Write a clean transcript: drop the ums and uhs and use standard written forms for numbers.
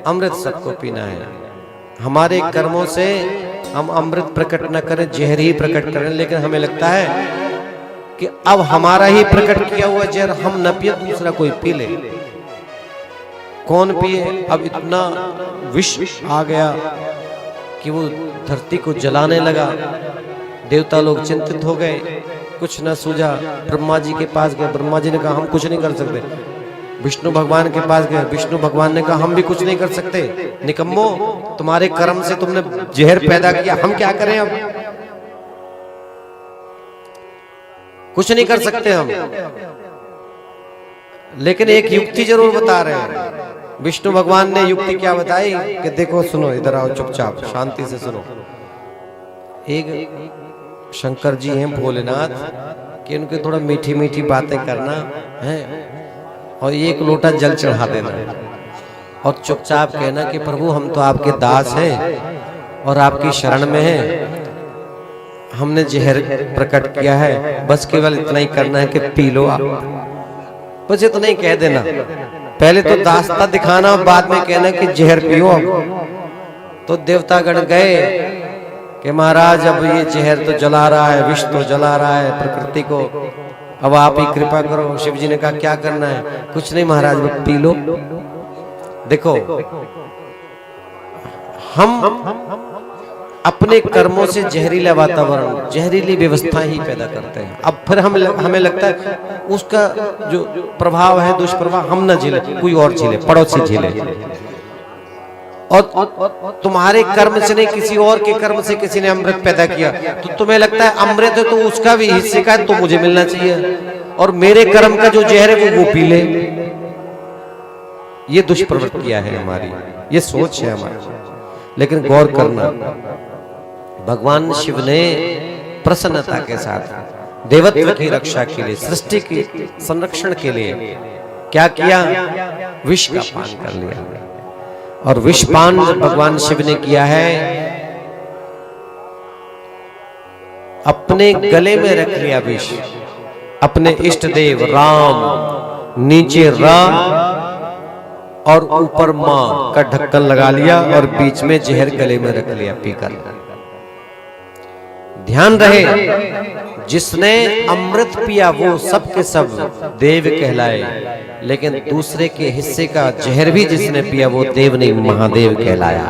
अमृत सबको पीना है। हमारे कर्मों से हम अमृत प्रकट न करें, जहर ही प्रकट करें, लेकिन हमें लगता है कि अब हमारा ही प्रकट किया हुआ जहर हम न पिए, दूसरा कोई पी ले। कौन पिए? अब इतना विष आ गया कि वो धरती को जलाने लगा। देवता लोग चिंतित हो गए, कुछ न सूझा। ब्रह्मा जी के पास गए, ब्रह्मा जी ने कहा हम कुछ नहीं कर सकते। विष्णु भगवान के पास गए, विष्णु भगवान ने कहा हम भी कुछ नहीं कर सकते। निकम्मो, तुम्हारे कर्म से तुमने जहर पैदा किया, हम क्या करें? अब कुछ नहीं कर सकते हम, लेकिन एक युक्ति जरूर बता रहे हैं। विष्णु भगवान ने युक्ति क्या बताई कि देखो, सुनो, इधर आओ, चुपचाप शांति से सुनो। एक शंकर जी हैं भोलेनाथ, कि उनके थोड़ा मीठी मीठी बातें करना है और एक लोटा जल चढ़ा देना और चुपचाप कहना कि प्रभु हम तो आपके दास हैं और आपकी शरण में हैं, हमने जहर प्रकट किया है, बस केवल इतना ही करना है कि पी लो आप। बस इतना ही कह देना, पहले तो दास्ता दिखाना, बाद में कहना कि जहर पियो अब। तो देवतागण गए कि महाराज अब ये जहर तो जला रहा है, विष तो जला रहा है प्रकृति को, अब आप ही कृपा करो। शिव जी ने कहा क्या करना है? कुछ नहीं महाराज, वो पी लो। देखो, हम अपने कर्मों से जहरीला वातावरण, जहरीली व्यवस्था ही पैदा करते हैं। अब फिर हमें लगता है उसका जो प्रभाव है, दुष्प्रभाव, हम न झेले, कोई और झेले, पड़ोसी झेले। और तुम्हारे कर्म से नहीं, किसी और के कर्म से किसी ने अमृत पैदा किया, तो तुम्हें लगता है अमृत है तो उसका भी हिस्से का है, तो मुझे मिलना चाहिए, और मेरे कर्म का जो जहर है वो पी ले। ये दुष्प्रवृत्तियां है हमारी, ये सोच है हमारी। लेकिन गौर करना, भगवान शिव ने प्रसन्नता के साथ देवत्व की रक्षा के लिए, सृष्टि की संरक्षण के लिए क्या किया? विष का पान कर लिया। और विष पान जब भगवान शिव ने किया है, अपने गले में रख लिया विष। अपने इष्ट देव राम, नीचे रा और ऊपर मां का ढक्कन लगा लिया और बीच में जहर गले में रख लिया पीकर। ध्यान रहे, जिसने अमृत पिया वो सब के सब देव कहलाए, लेकिन दूसरे के हिस्से का जहर भी जिसने पिया वो देव नहीं, महादेव कहलाया।